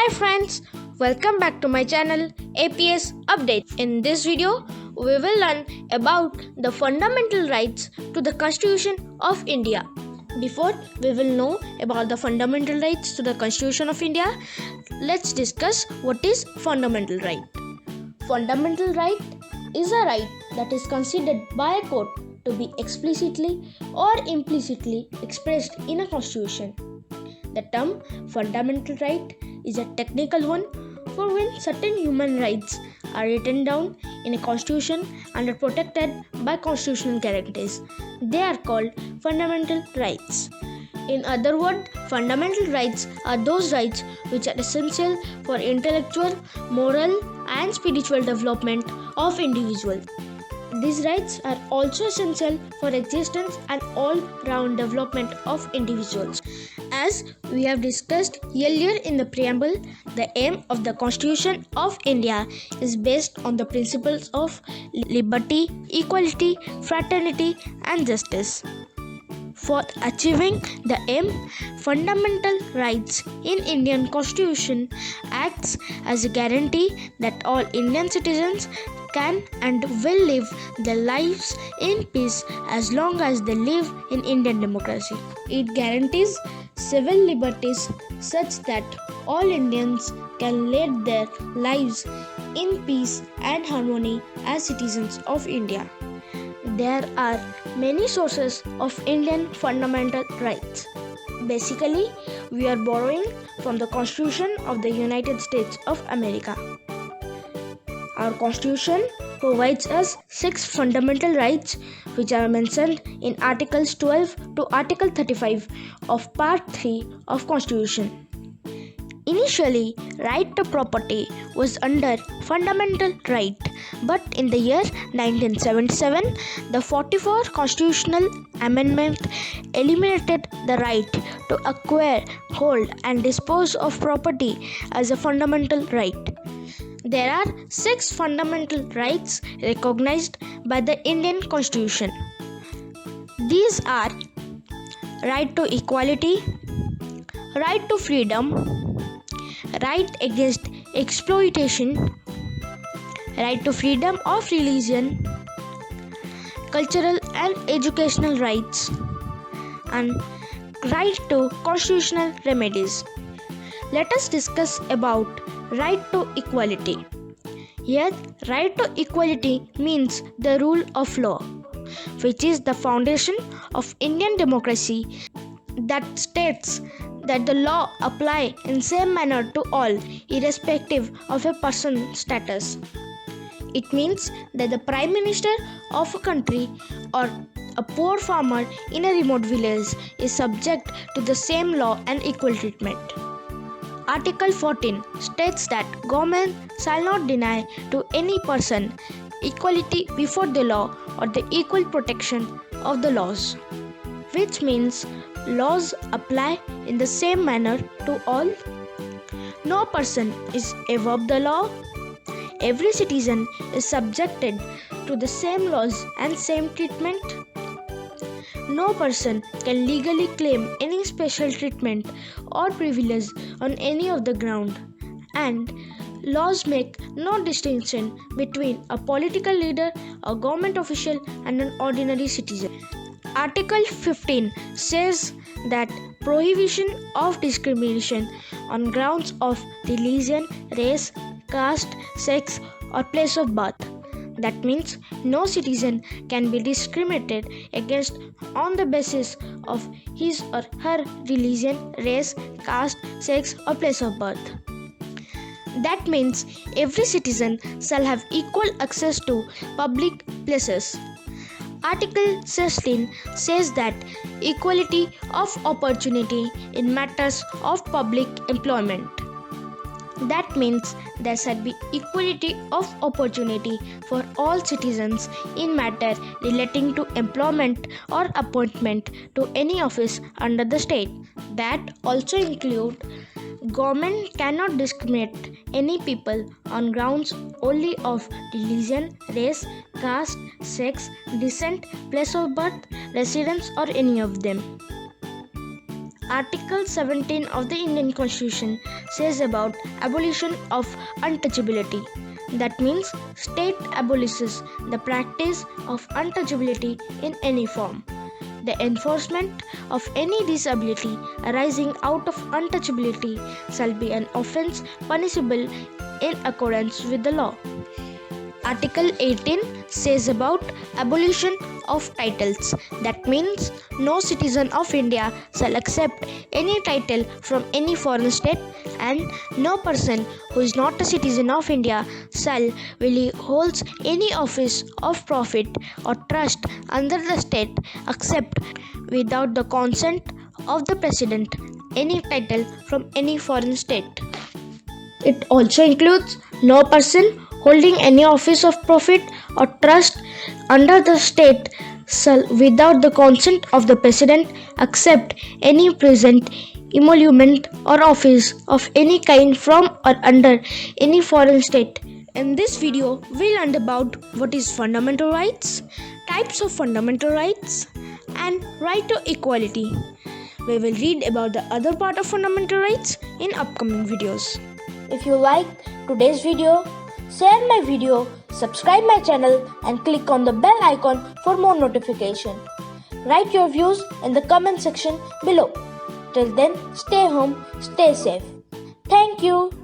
Hi friends, welcome back to my channel APS Update. In this video, we will learn about the fundamental rights to the Constitution of India. Before we will know about the fundamental rights to the Constitution of India, let's discuss what is fundamental right. Fundamental right is a right that is considered by a court to be explicitly or implicitly expressed in a constitution. The term fundamental right is a technical one for when certain human rights are written down in a constitution and are protected by constitutional guarantees. They are called fundamental rights. In other words, fundamental rights are those rights which are essential for intellectual, moral, and spiritual development of individuals. These rights are also essential for existence and all-round development of individuals. As we have discussed earlier in the preamble, the aim of the Constitution of India is based on the principles of liberty, equality, fraternity, and justice. For achieving the aim, fundamental rights in Indian Constitution acts as a guarantee that all Indian citizens can and will live their lives in peace as long as they live in Indian democracy. It guarantees civil liberties such that all Indians can lead their lives in peace and harmony as citizens of India. There are many sources of Indian fundamental rights. Basically, we are borrowing from the Constitution of the United States of America. Our Constitution provides us 6 fundamental rights which are mentioned in Articles 12 to Article 35 of Part-3 of Constitution. Initially, right to property was under fundamental right, but in the year 1977, the 44th Constitutional Amendment eliminated the right to acquire, hold, and dispose of property as a fundamental right. There are 6 fundamental rights recognized by the Indian Constitution. These are right to equality, right to freedom, right against exploitation, right to freedom of religion, cultural and educational rights, and right to constitutional remedies. Let us discuss about right to equality. Here, right to equality means the rule of law, which is the foundation of Indian democracy that states that the law apply in same manner to all, irrespective of a person's status. It means that the Prime Minister of a country or a poor farmer in a remote village is subject to the same law and equal treatment. Article 14 states that government shall not deny to any person equality before the law or the equal protection of the laws, which means laws apply in the same manner to all. No person is above the law. Every citizen is subjected to the same laws and same treatment. No person can legally claim any special treatment or privilege on any of the ground, and laws make no distinction between a political leader, a government official, and an ordinary citizen. Article 15 says that prohibition of discrimination on grounds of religion, race, caste, sex, or place of birth. That means no citizen can be discriminated against on the basis of his or her religion, race, caste, sex, or place of birth. That means every citizen shall have equal access to public places. Article 16 says that equality of opportunity in matters of public employment. That means there shall be equality of opportunity for all citizens in matter relating to employment or appointment to any office under the state. That also include government cannot discriminate any people on grounds only of religion, race, caste, sex, descent, place of birth, residence, or any of them. Article 17 of the Indian Constitution says about abolition of untouchability. That means state abolishes the practice of untouchability in any form. The enforcement of any disability arising out of untouchability shall be an offence punishable in accordance with the law. Article 18 says about abolition of titles. That means no citizen of India shall accept any title from any foreign state, and no person who is not a citizen of India shall really holds any office of profit or trust under the state except without the consent of the president any title from any foreign state. It also includes no person holding any office of profit or trust under the state shall, without the consent of the president, accept any present emolument or office of any kind from or under any foreign state. In this video, we learned about what is fundamental rights, types of fundamental rights, and right to equality. We will read about the other part of fundamental rights in upcoming videos. If you like today's video, share my video, subscribe my channel and click on the bell icon for more notification. Write your views in the comment section below. Till then, stay home, stay safe. Thank you.